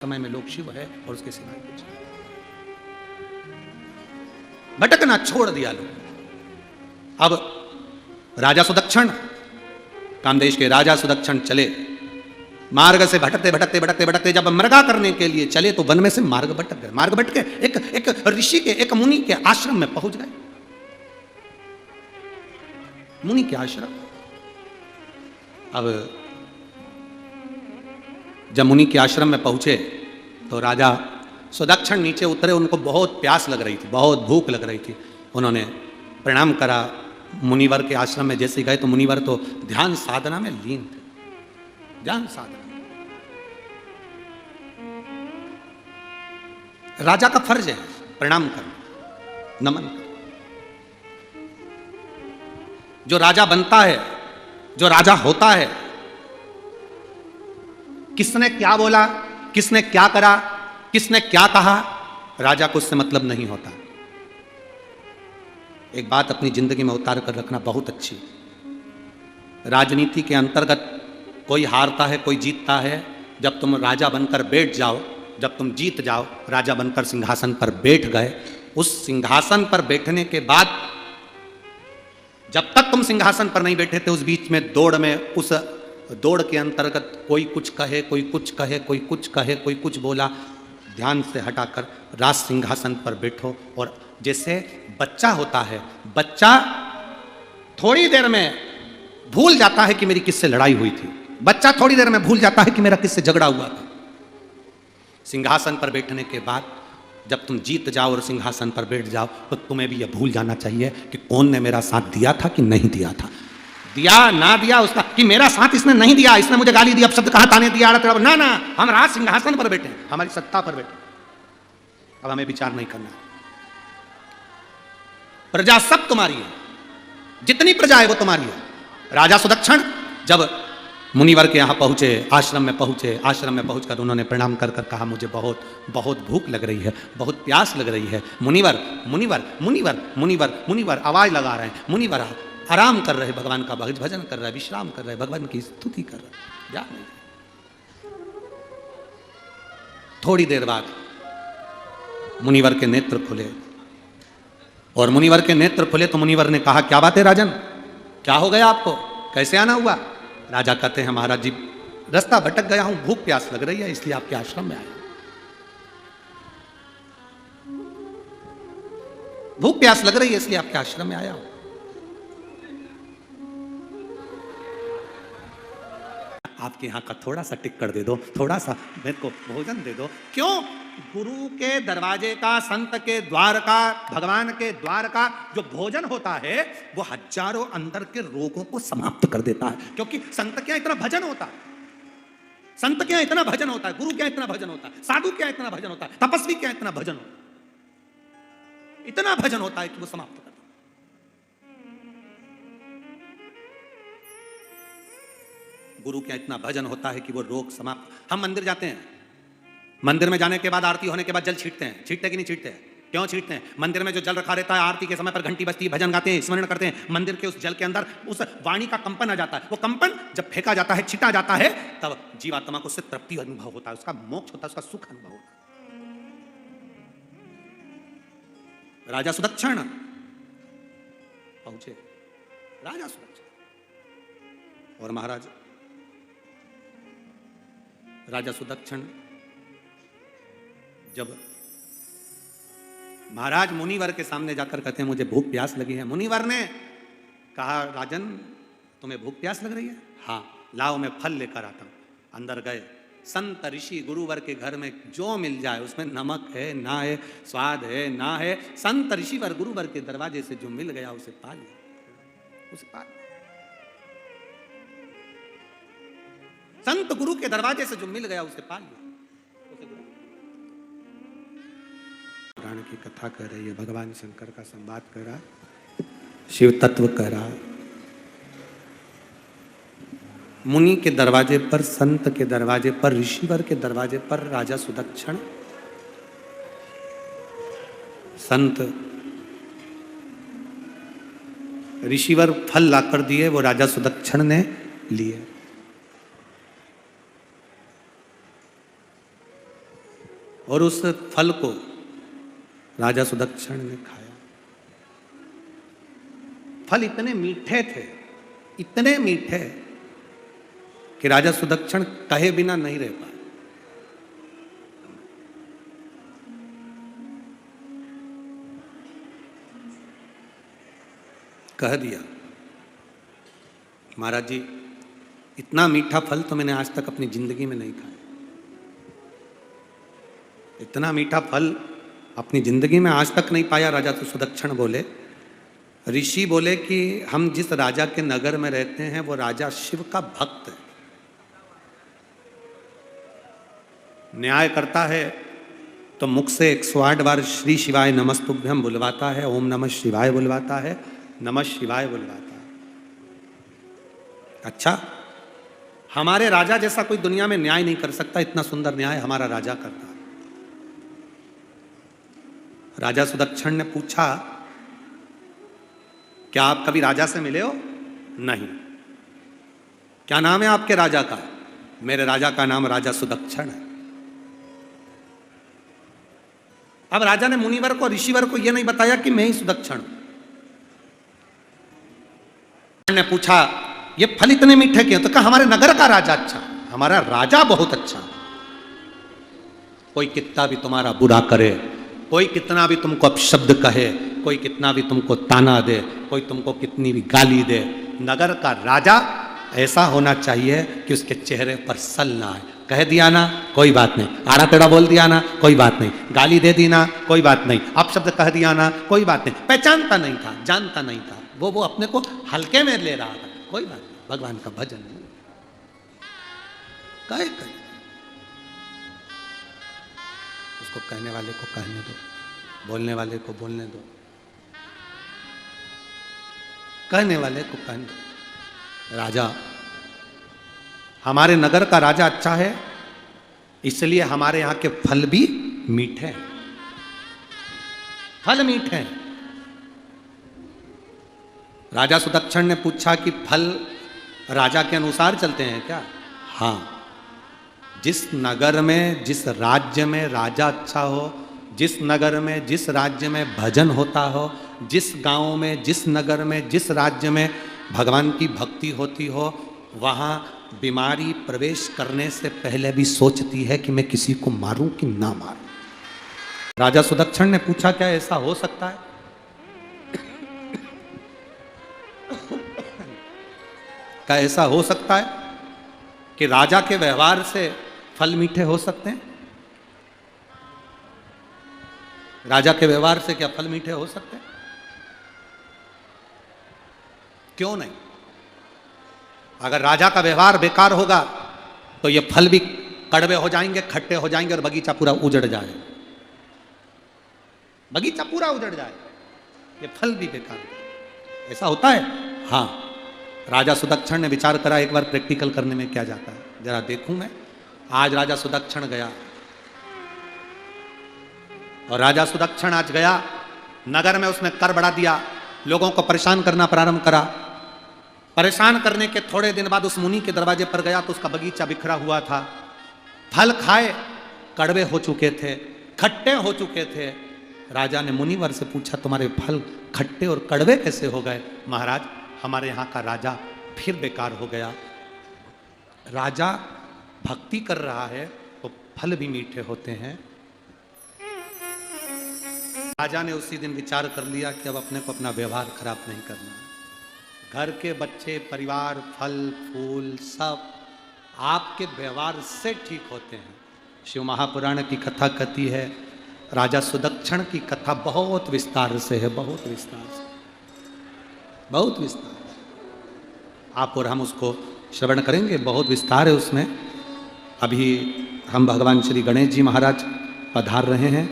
समय में लोग शिव है और उसके सिवाय कुछ नहीं। भटकना छोड़ दिया लोग। अब राजा सुदक्षण, कामदेश के राजा सुदक्षण चले मार्ग से भटकते भटकते भटकते भटकते जब मृगा करने के लिए चले तो वन में से मार्ग भटक गए। मार्ग भटके एक ऋषि के, एक मुनि के आश्रम में पहुंच गए। मुनि के आश्रम। अब जब मुनि के आश्रम में पहुंचे तो राजा सुदक्षण नीचे उतरे। उनको बहुत प्यास लग रही थी, बहुत भूख लग रही थी। उन्होंने प्रणाम करा मुनिवर के आश्रम में। जैसे गए तो मुनिवर तो ध्यान साधना में लीन थे। ध्यान साधना। राजा का फर्ज है प्रणाम करना, नमन करना। जो राजा बनता है, जो राजा होता है, किसने क्या बोला, किसने क्या करा, किसने क्या कहा, राजा को उससे मतलब नहीं होता। एक बात अपनी जिंदगी में उतार कर रखना बहुत अच्छी। राजनीति के अंतर्गत कोई हारता है, कोई जीतता है। जब तुम राजा बनकर बैठ जाओ, जब तुम जीत जाओ, राजा बनकर सिंहासन पर बैठ गए, उस सिंहासन पर बैठने के बाद जब तक तुम सिंहासन पर नहीं बैठे थे, उस बीच में दौड़ में, उस दौड़ के अंतर्गत कोई कुछ कहे, कोई कुछ कहे, कोई कुछ कहे, कोई कुछ बोला, ध्यान से हटाकर राज सिंहासन पर बैठो। और जैसे बच्चा होता है, बच्चा थोड़ी देर में भूल जाता है कि मेरी किससे लड़ाई हुई थी। बच्चा थोड़ी देर में भूल जाता है कि मेरा किससे झगड़ा हुआ था। सिंहासन पर बैठने के बाद जब तुम जीत जाओ और सिंहासन पर बैठ जाओ तो तुम्हें भी यह भूल जाना चाहिए कि कौन ने मेरा साथ दिया था कि नहीं दिया था। दिया ना दिया उसका, कि मेरा साथ इसने नहीं दिया, इसने मुझे गाली दी, अब शब्द कहा, ताने दिया, ना ना, हम राज सिंहासन पर बैठे, हमारी सत्ता पर बैठे। अब हमें विचार नहीं करना। प्रजा सब तुम्हारी है, जितनी प्रजा है वो तुम्हारी है। राजा सुदक्षण जब मुनिवर के यहां पहुंचे, आश्रम में पहुंचे, आश्रम में पहुंचकर उन्होंने प्रणाम कर कर कहा, मुझे बहुत बहुत भूख लग रही है, बहुत प्यास लग रही है। मुनिवर मुनिवर मुनिवर मुनिवर मुनिवर आवाज लगा रहे हैं। मुनिवर आराम कर रहे, भगवान का भजन कर रहे, विश्राम कर रहे, भगवान की स्तुति कर रहे। जा नहीं। थोड़ी देर बाद मुनिवर के नेत्र खुले, और मुनिवर के नेत्र खुले तो मुनिवर ने कहा, क्या बात है राजन, क्या हो गया आपको, कैसे आना हुआ? राजा कहते हैं, महाराज जी रास्ता भटक गया हूं, भूख प्यास लग रही है, इसलिए आपके आश्रम में आया। भूख प्यास लग रही है इसलिए आपके आश्रम में आया हूं। आपके यहां का थोड़ा सा टिक्कड़ दे दो, थोड़ा सा मेरे को भोजन दे दो। क्यों? गुरु के दरवाजे का, संत के द्वार का, भगवान के द्वार का जो भोजन होता है वो हजारों अंदर के रोगों को समाप्त कर देता है। क्योंकि संत क्या इतना भजन होता है, संत क्या इतना भजन होता है, गुरु क्या इतना भजन होता है, साधु क्या इतना भजन होता है, तपस्वी क्या इतना भजन होता है, इतना भजन होता है कि वो समाप्त कर। गुरु क्या इतना भजन होता है कि वो रोग समाप्त। हम मंदिर जाते हैं, मंदिर में जाने के बाद आरती होने के बाद जल छींटते हैं, छींटते कि नहीं छींटते हैं? क्यों छींटते हैं? मंदिर में जो जल रखा रहता है, आरती के समय पर घंटी बजती है, भजन गाते हैं, स्मरण करते हैं, मंदिर के उस जल के अंदर उस वाणी का कंपन आ जाता है। वो कंपन जब फेंका जाता है, छिटा जाता है, तब जीवात्मा को उससे तृप्ति अनुभव होता है, उसका मोक्ष होता है, उसका सुख अनुभव होता है। राजा सुदक्षण पहुंचे, राजा सुदक्षण और महाराज राजा सुदक्षण जब महाराज मुनिवर के सामने जाकर कहते हैं, मुझे भूख प्यास लगी है। मुनिवर ने कहा, राजन तुम्हें भूख प्यास लग रही है? हाँ, लाओ मैं फल लेकर आता हूं। अंदर गए, संत ऋषि गुरुवर के घर में जो मिल जाए, उसमें नमक है ना है, स्वाद है ना है, संत ऋषिवर गुरुवर के दरवाजे से जो मिल गया उसे पा लिया, उसे पा लिया। संत गुरु के दरवाजे से जो मिल गया उसे पा लिया। पुराण की कथा कर रही है, भगवान शंकर का संवाद करा, शिव तत्व करा। मुनि के दरवाजे पर, संत के दरवाजे पर, ऋषिवर के दरवाजे पर राजा सुदक्षण, संत ऋषिवर फल लाकर दिए, वो राजा सुदक्षण ने लिए। और उस फल को राजा सुदक्षिण ने खाया। फल इतने मीठे थे, इतने मीठे कि राजा सुदक्षिण कहे बिना नहीं रह पाए। कह दिया, महाराज जी इतना मीठा फल तो मैंने आज तक अपनी जिंदगी में नहीं खाया। इतना मीठा फल अपनी जिंदगी में आज तक नहीं पाया। राजा तो सुदक्षिण बोले, ऋषि बोले कि हम जिस राजा के नगर में रहते हैं वो राजा शिव का भक्त है, न्याय करता है तो मुख से 108 बार श्री शिवाय नमस्तुभ्यम बुलवाता है, ओम नमः शिवाय बुलवाता है, नमः शिवाय बुलवाता है। अच्छा, हमारे राजा जैसा कोई दुनिया में न्याय नहीं कर सकता, इतना सुंदर न्याय हमारा राजा करता है। राजा सुदक्षिण ने पूछा, क्या आप कभी राजा से मिले हो? नहीं। क्या नाम है आपके राजा का? मेरे राजा का नाम राजा सुदक्षिण है। अब राजा ने मुनिवर को, ऋषिवर को यह नहीं बताया कि मैं ही सुदक्षिण हूं। ने पूछा, ये फल इतने मीठे क्यों? तो कहा, हमारे नगर का राजा अच्छा, हमारा राजा बहुत अच्छा। कोई कितना भी तुम्हारा बुरा करे, कोई कितना भी तुमको अपशब्द कहे, कोई कितना भी तुमको ताना दे, कोई तुमको कितनी भी गाली दे, नगर का राजा ऐसा होना चाहिए कि उसके चेहरे पर सल ना आए। कह दिया ना, कोई बात नहीं, आड़ा टेढ़ा बोल दिया ना, कोई बात नहीं, गाली दे दी ना, कोई बात नहीं, अपशब्द कह दिया ना, कोई बात नहीं। पहचानता नहीं था, जानता नहीं था, वो अपने को हल्के में ले रहा था, कोई बात नहीं, भगवान का भजन नहीं। कहे उसको कहने वाले को कहने दो, बोलने वाले को बोलने दो, कहने वाले को कहने दो। राजा, हमारे नगर का राजा अच्छा है, इसलिए हमारे यहां के फल भी मीठे हैं, फल मीठे हैं। राजा सुदक्षिण ने पूछा कि फल राजा के अनुसार चलते हैं क्या? हाँ, जिस नगर में, जिस राज्य में राजा अच्छा हो, जिस नगर में, जिस राज्य में भजन होता हो, जिस गांव में, जिस नगर में, जिस राज्य में भगवान की भक्ति होती हो, वहाँ बीमारी प्रवेश करने से पहले भी सोचती है कि मैं किसी को मारूं कि ना मारूं। राजा सुदक्षिण ने पूछा, क्या ऐसा हो सकता है? क्या ऐसा हो सकता है कि राजा के व्यवहार से फल मीठे हो सकते हैं? राजा के व्यवहार से क्या फल मीठे हो सकते हैं? क्यों नहीं? अगर राजा का व्यवहार बेकार होगा तो ये फल भी कड़वे हो जाएंगे, खट्टे हो जाएंगे और बगीचा पूरा उजड़ जाएगा, बगीचा पूरा उजड़ जाएगा, ये फल भी बेकार हो। ऐसा होता है? हाँ। राजा सुदक्षिण ने विचार करा, एक बार प्रैक्टिकल करने में क्या जाता है, जरा देखूं मैं। आज राजा सुदक्षिण गया, और राजा सुदक्षिण आज गया नगर में, उसने कर बढ़ा दिया, लोगों को परेशान करना प्रारंभ करा। परेशान करने के थोड़े दिन बाद उस मुनि के दरवाजे पर गया तो उसका बगीचा बिखरा हुआ था, फल खाए कड़वे हो चुके थे, खट्टे हो चुके थे। राजा ने मुनिवर से पूछा, तुम्हारे फल खट्टे और कड़वे कैसे हो गए? महाराज, हमारे यहाँ का राजा फिर बेकार हो गया। राजा भक्ति कर रहा है तो फल भी मीठे होते हैं। राजा ने उसी दिन विचार कर लिया कि अब अपने को अपना व्यवहार खराब नहीं करना है। घर के बच्चे, परिवार, फल फूल सब आपके व्यवहार से ठीक होते हैं। शिव महापुराण की कथा कहती है, राजा सुदक्षिण की कथा बहुत विस्तार से है, बहुत विस्तार से, बहुत विस्तार। आप और हम उसको श्रवण करेंगे, बहुत विस्तार है उसमें। अभी हम भगवान श्री गणेश जी महाराज पधार रहे हैं।